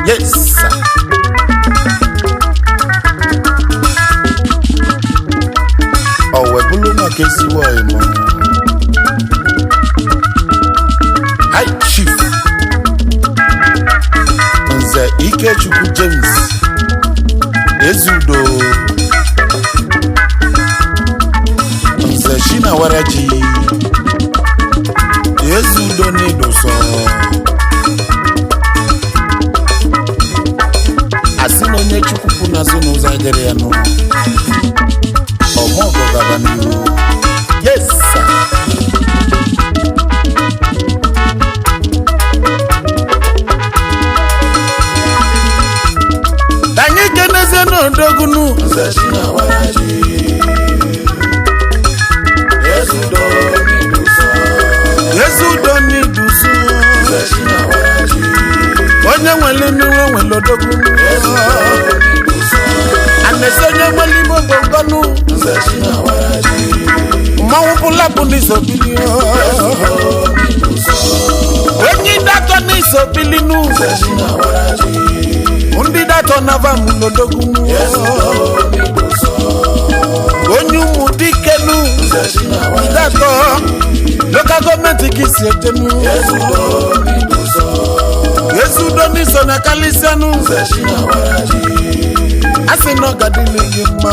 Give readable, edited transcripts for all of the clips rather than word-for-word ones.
Yes, sir. Ọ̀wẹ̀ búlú náà ké sí wọ̀ ìmọ̀. High Chief Nze Ikechukwu James Ezudo Nze Shinawaraji Ezudo Nidoso asị na onye Chukwu kwụ n'azụ n'ụzọ ejere ya nụ ọmọgọ gaba n'ihu. Yes, sir. Anyị kenezie n'odogunu Nze Shinawaraji Ezudo Niduso Nze Shinawaraji onye nwere n'iwe nwere odogunu anese onye nwere igbo gbogonu Nze Shinawaraji mmanwụ pụlapụ n'isobili onye datọ n'isobilinu Nze Shinawaraji ndị datọ nava mụ n'odogunu onye ụmụ dikenu datọ local gọọmenti ka isi etenu Ezudo n'iso na kalisianu asị na ọ gadịle gị mma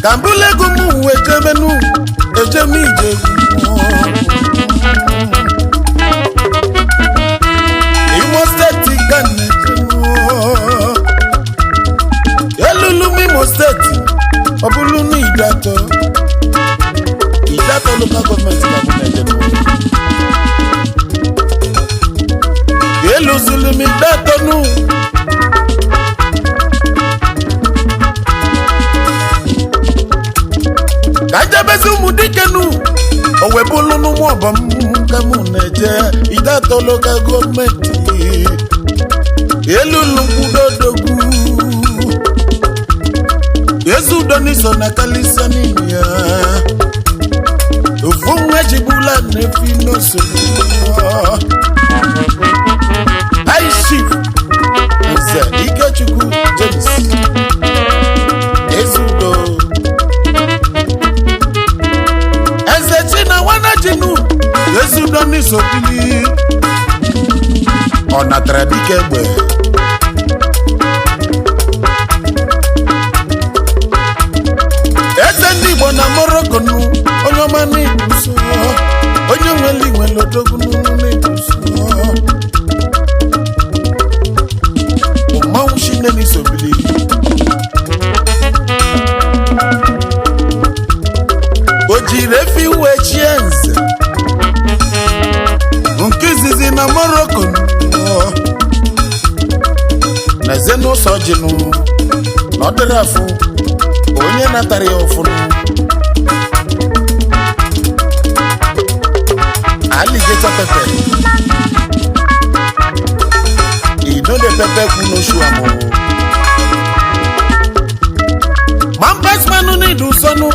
ka mbụlego m uwe ejemenu ejem ije Imo steeti ka na-ejenu elulu m Imo steeti ọ bụrụ na Idatọ local gọọmenti ka bụ na-ejenu eluzulu m Idatọ nu ka jebezi ụmụ dikenu owebulu n'ụmụ ọbọm ka mụ na-eje Idatọ local gọọmenti elulu mkwudodogwu Ezudo n'iso na kalisia n'ime ya ofu nwa ejibula na-efi n'osogbu High Chief Nze Ikechukwu James Ezudo Eze Chinawaraji Ezudo n'isobili ọ natara dike egbe eze ndị Igbo na Morocco nu onye ọma na-ebuso onye nwere inwere odogunu na-ebuso mmanwụ shine n'isobili o jiri efi uwe chie nze nke izizi na Morocco na eze n'ụsọ jinu na ọ dịrị afụ onye natara ya ọfụnụ alligator pepper ido de pepper kwu n'osu amụ mampasmanu n'idusonu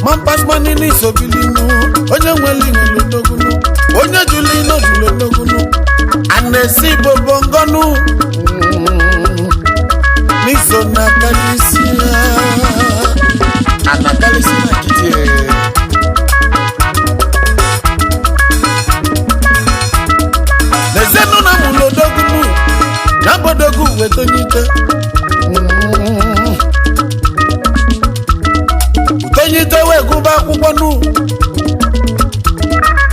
mampasmanu n'isobilinu onye nwere inwere odogunu onye jụrụ ino jụrụ odogunu anesi bobongonu n'iso na kalisia anakalisi na kitie nezenu na mulodogunu na bodogu wetonyite utonyite wegụba akwụkwọ nu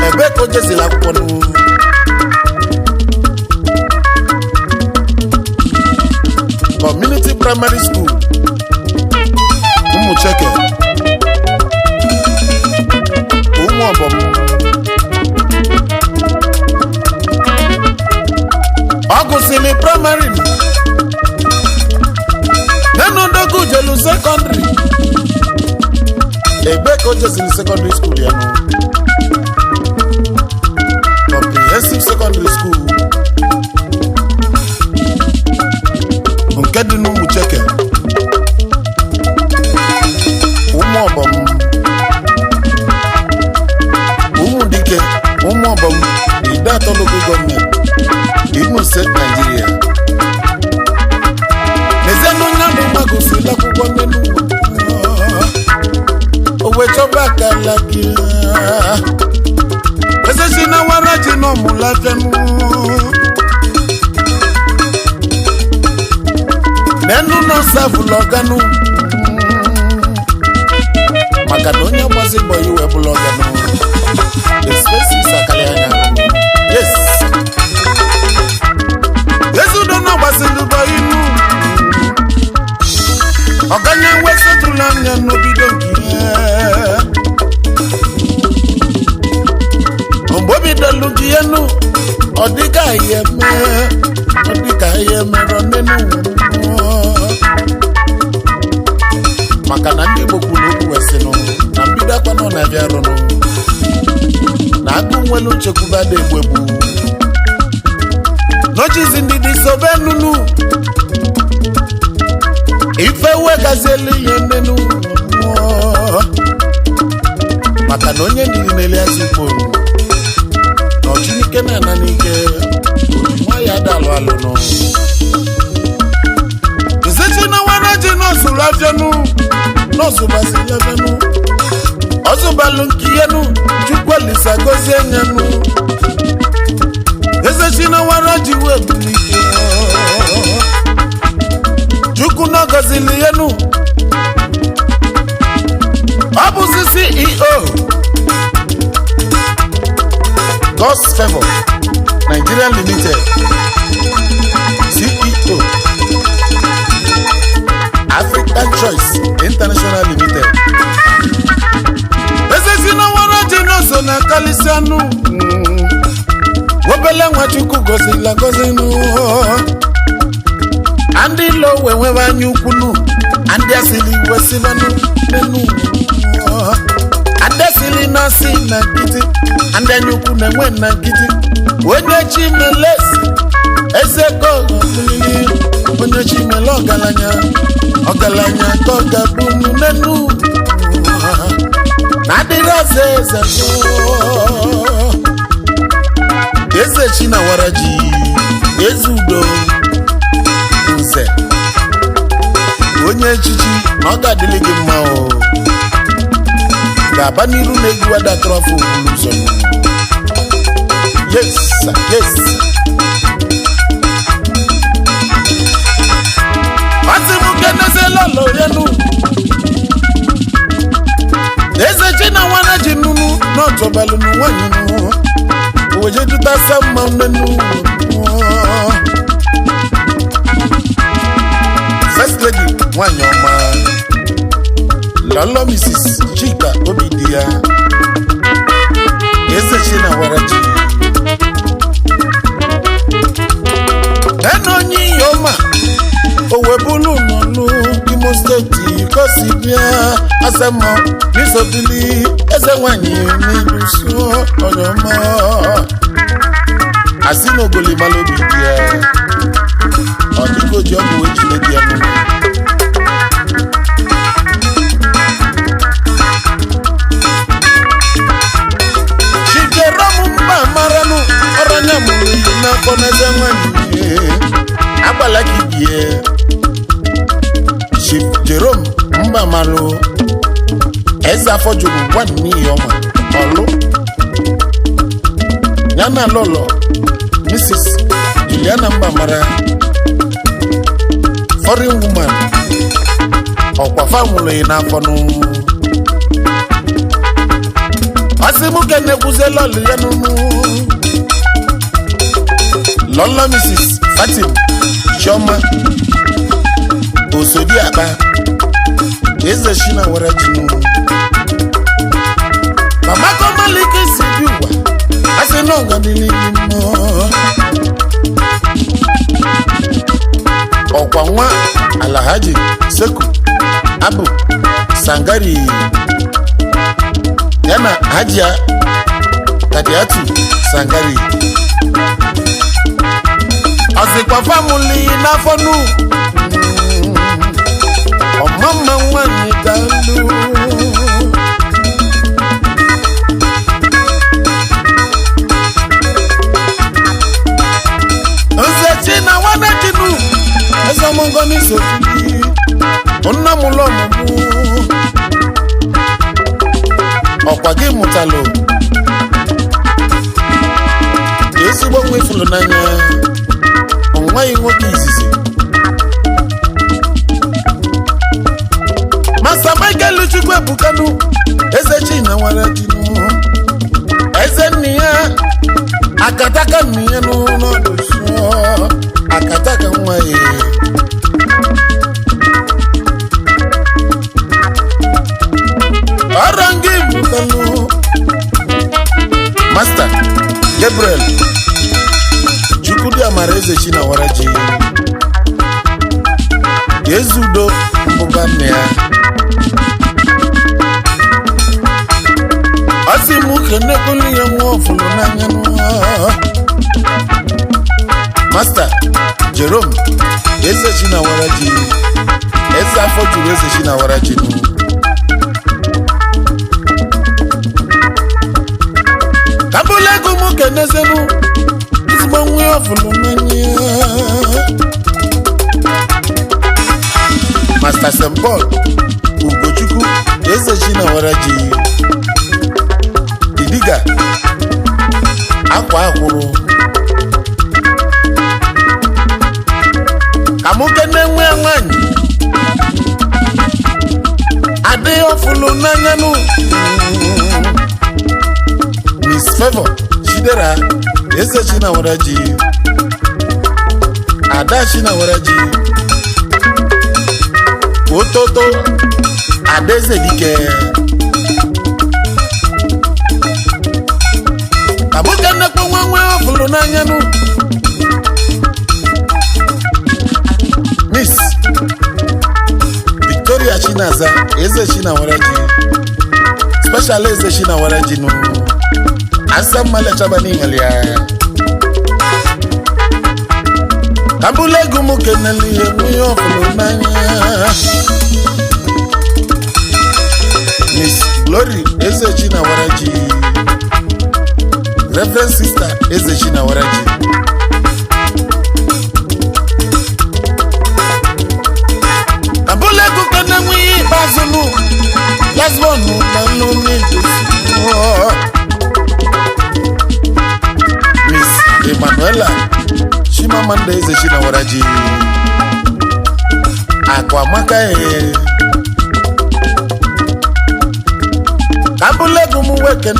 ebe ka o jezila akwụkwọ nu Community Primary School Umucheke ụmụ ọbọm ọ gụsịrị praịmarị n'Enudogu jelu sekọndrị ebe ka o jeziri sekọndrị skuul ya nụ Comprehensive Secondary School nke dị n'Ụmụcheke Ụmụọbọm Ụmụdike Ụmụọbọm Idatọ Local Government Imo State Nigeria n'ezienụ onye ahụ gbagosiri akwụkwọ n'elu owechọba akala gị ezesi na wara ji n'ọmụlafianụ n'enu nọsavụlụ ọganụ maka na onye gbazi mbọ iwe bụlụ ọganụ espesis akali anya yes ezudo na gbasịrị mbọ inu ọganya wesotụla anya n'obido nke mgbe obidolu gị enu ọ dịka ihe mere n'enu maka na ndị Igbo kwuru okwu wesịnụ na mbido akwa nọ na bịa rụnụ na agụ nwelu nchekwube dị egbu n'ojizi ndị dị sobe nunu ife wegazielu ihe nnenu maka na onye ndidi na-eli azụ Igbo na ọchịnike na-ana n'ike nwa ya dalụ alụnụ izechi na nwana ji n'ọsụrụ afịanụ n'ọsụbasịrị afịanụ ọzụbalụ nke ihenu Chukwu Olisa gozie nyanụ ezechi na nwana ji wee bulike Chukwu na gọzili ihenu ọ bụzi CEO God's Favor Nigeria Limited CEO African Choice International Limited ezezi na nwara ji n'oso na kalisianụ wobele nwa Chukwu gọzila gọzinụ ndị ilo wenwebe anya ukwunu ndị asili wesibanụ n'enu ndị asili na-asị na nkịtị ndị anya ukwu na-enwe na nkịtị onye Chimelezi Ezekoghomili onye Chimele ọgaranya ka ọ ga-abụnụ n'enu na adịrị ọzọ eze Chinawara ji eze udo nze onye echichi na ọ ga-adịlị gị mma ga-aba n'iru na-egwu adatrọfụ ụzọ yes ọtịmụkenezela yenu eze Chinawara ji nnunu n'ọtọbalụ n'ụwanyị oweje dutasa mma nnenu First Lady nwanyị ọma Lolo Mrs. Chika Obidia eze Chinawara ji enu onye ihe ọma owebulu n'ọnụ Imo steeti kosi bịa asemo n'isobili eze nwanyị n'iluso onye ọma asị n'ogoli malobi bịa ọ dịka oji ọgwụ ejile dị ya n'ụlọ Chijerom mba maranụ ọranya mụrụ iyi n'afọ n'eze nwanyị agbala ka ibie Chief Jerome mba marụ eze afọ juru gwa n'ihi ọma ọlụ yana lọlọ Mrs. Juliana mba mara foreign woman ọkwa famụlụ ị n'afọ nụ asị mụ ka na-ekwuze lọlụ ya n'ụnụ lọlọ Mrs. Fatim Chioma Osodi Akpa eze Chinawara ji n'ụnụ mama Komalike si bi ụwa asị na ọganili mmụọ ọkwa nwa Alhaji Seku Abu Sangari yana Hajia Kadiatu Sangari ọzịkwa famili n'afọ nu ọmama nwanyị dalụ nzechi na nwanne kinu ezomongo n'isofili nna m ụlọ ọmụmụ ọkwa gị mụtalụ ezigbo nwa ifulu n'anya onweghị nwoke izizi Master Michael Chukwu Ebukanu eze China nwere dinu eze nni ya akataka nni ya n'ọdụ sụọ akataka nwa ya Orangi Bukanu Master Gabriel Chukwudi Amara eze China waraji Yezudo mbụbanne ya Asimu kenekuli ya mwofulu n'anya Master Jerome eze China waraji eze afọ juru eze China waraji Kabulegu mu kenezenu izigbo nwa ọfụlụ n'anya Master St. Paul Ugochukwu eze China waraji Didiga akwa akwụrụ Kamuke na-enwe nwanyị adị ọfụlụ n'anya nụ Miss Favor Chidera eze China waraji Ada China waraji Ototo Adeze Dike Kabuka nekwe nwe ọfụlụ n'anya nụ Miss Victoria Chinaza eze China waraji Special eze China waraji nụ Asa mmale chabani ngalia Kabulegu mu keneli nwe ọfụlụ n'anya Miss Glory eze China waraji Reverend Sister eze China waraji Kabulegu keneli bazulu Lasbonu na nuni Miss Emanuela Chimamanda eze China waraji Akwa maka Kabulegu mu weke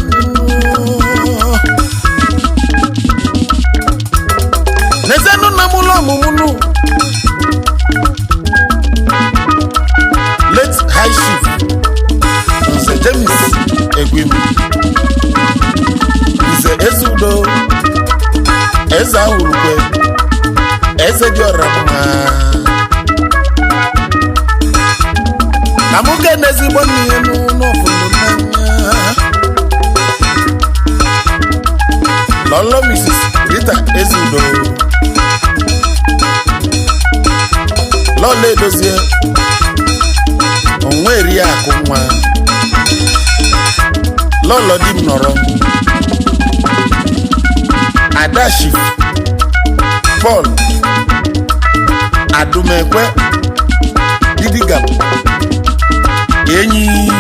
Nezenu na mulo mumunu Let's high shift Nze James Egwimi Nze Ezudo Eze Ahurukwe Eze Diorama Kamuke nezigbo n'enu n'ọfụlụ n'anya Lolo Mrs. Rita Ezudo Lolo Edozie onwe eri akụ nwa Lolo di m nọrọ Adashi Paul Adumekwe Didigam Enyi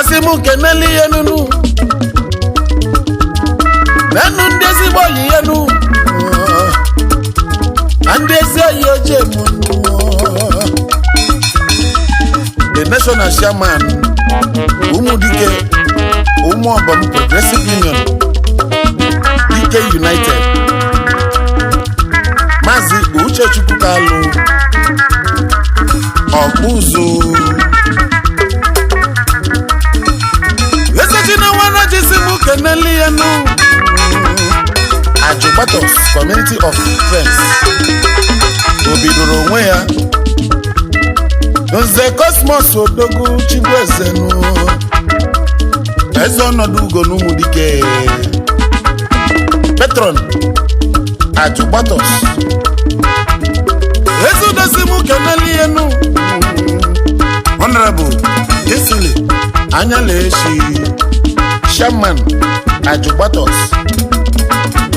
Asimu keneli yenunu Nenu ndezi boli yenu Andezi yoje munu The National Chairman Umudike Umuobam Progressive Union DK United Mazi Uche Chukwukalu Obuzu China wana jisimu keneli yenu Ajubatos Community of Friends Obidoro onwe ya Nze Cosmos Odogu Chibwezenu eze ọnọdụ ugo n'ụmụ dike Petron Ajugbatos eze dosi mụ keneli enu Honorable Gisili Anyaleshi Shaman Ajugbatos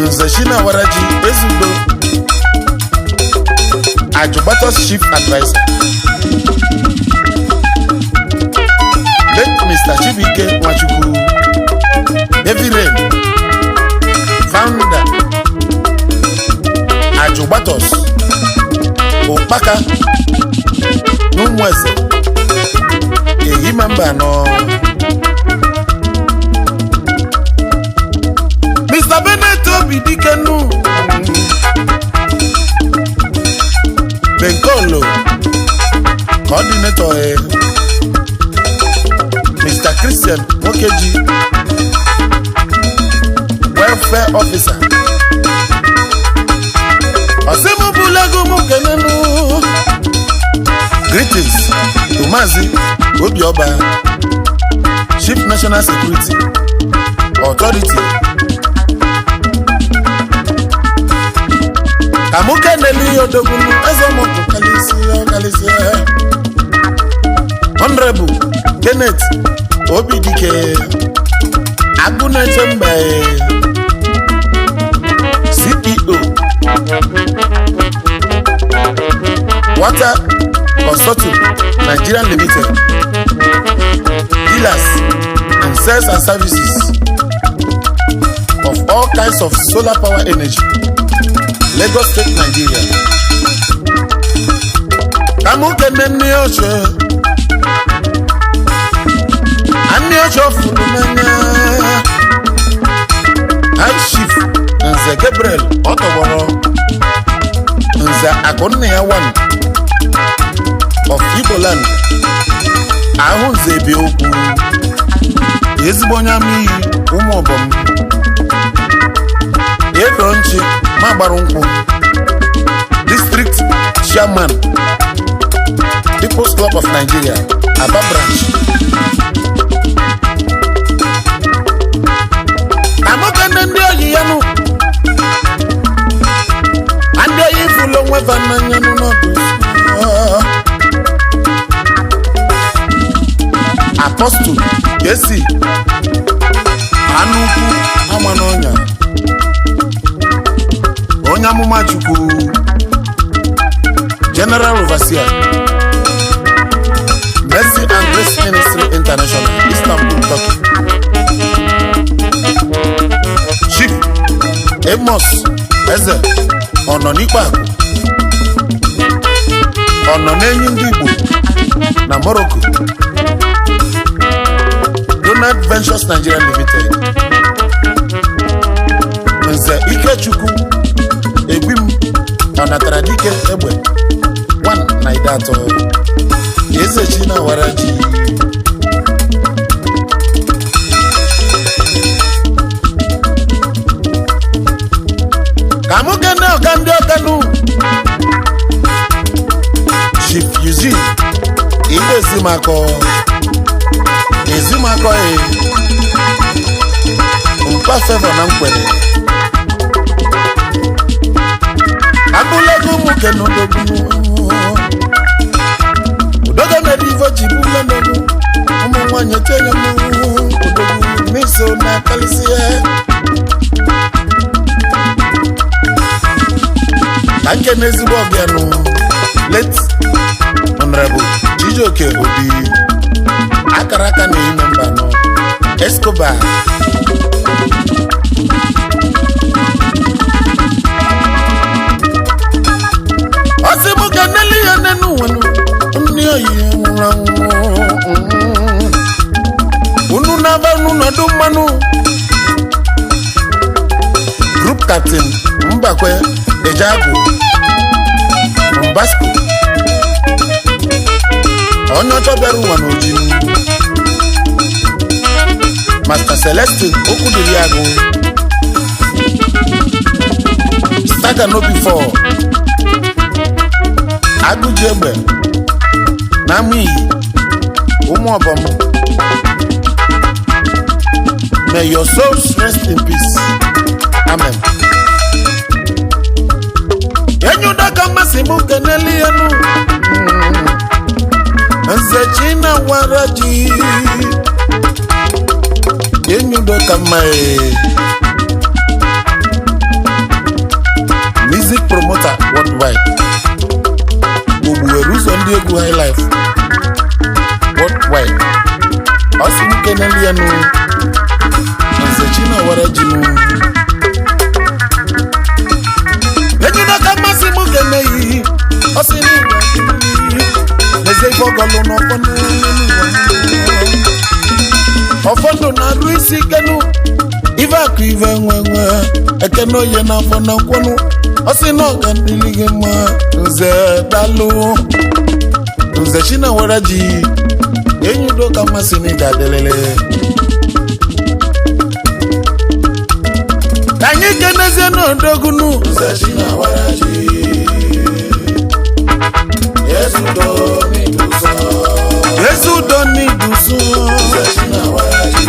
Nze Shina Waraji Ezudo Ajugbatos Chief Advisor Late Mr. Chibike Nwachukwu Heavy Rain Founder Ajugbatos Ukpaka N'Ụmụeze Eyi member no Mr. Bennett Obidikenu Benkolo Coordinator Mr. Christian Mokeji Welfare Officer Osimu Bulegu Mukenenu Greetings to Mazi Obioba Chief National Security Authority Kamuke Neli Odogunu Ezomoto Kalisia Honorable Kenneth Obidike Aguna Chemba CEO Water Consortium Nigeria Limited Dealers and sales and services of all kinds of solar power energy Lagos State, Nigeria. Kamuke Neni Ocho Ani Ocho Fulumanya High Chief Nze Gabriel Otoboro Nze Akonneya One of Igbo Land Ahunze Bioku Ezibonyami Umobom Ebronchi Mabarunku District Chairman People's Club of Nigeria Aba Branch Amokene ndị oyi yanu Ande yifulo nwefa nanyanu n'otu Apostle Jesse Anuku Amanonya Onyamuma Chukwu General Overseer Mercy and Grace Ministry International Istanbul, Turkey Chief Amos Eze Ononikpa Ononenyi ndị Igbo na Morocco Donald Ventures Nigeria Limited Nze Ikechukwu Egwim Onatara Dike Egbe One na Idato Eze China Waraji Kamukene Okandi Okanu Chief Eugene Igbo Ezimako Mpa Favor na Nkwere Abulegu Mukenu Dogu Udoga Medivo Jibule Nogu Umwanye Tenye Mu Udogu Miso na Kalisia Anke Nezibo Obianu Late Honorable Chijoke Obi Akaraka na member no Escobar Osimu Kaneli Yanenu Wanu Nyoyi Unu Nava Nuna Dumanu Group Captain Mbakwe Ejago Mbasco Onyoto Beru Wanoji Master Celestine Okudiriago Staga no before Agujebe Nami Umobom May your souls rest in peace. Amen. Enyu daka masimu keneli yanu Nze china waraji Enyu daka mae Music promoter worldwide Bubueruzo ndiegu high life worldwide Asimu keneli yanu Nze china waraji nu Enyu daka masimu keneli Osini Neze fogolo no kono Ofondo na ruisi kenu Iva ku ive nwenwe Ekeno ye na fona kwonu Osino kandilige ma Nze dalu Nze china waraji Enyu doka masini dadelele Tanyi keneze no dogunu Nze china waraji Yesu doni duso Zechina waraji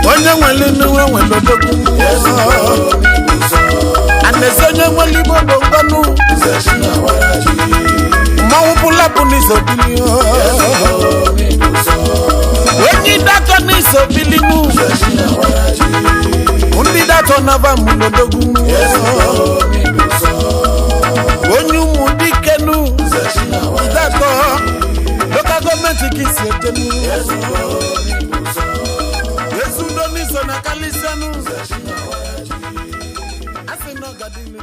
Onye nwele nuwe nwele doku Yesu doni duso Anesenye nwele bobo nganu Zechina waraji Mawupula puniso bilio Yesu doni duso Wenyi dato niso bilinu Zechina waraji Undi dato nava mulo dogu Yesu doni duso Onyu mudikenu Zechina waraji Local government kisi etenu Yesu doni so na kalisanu Asino gadini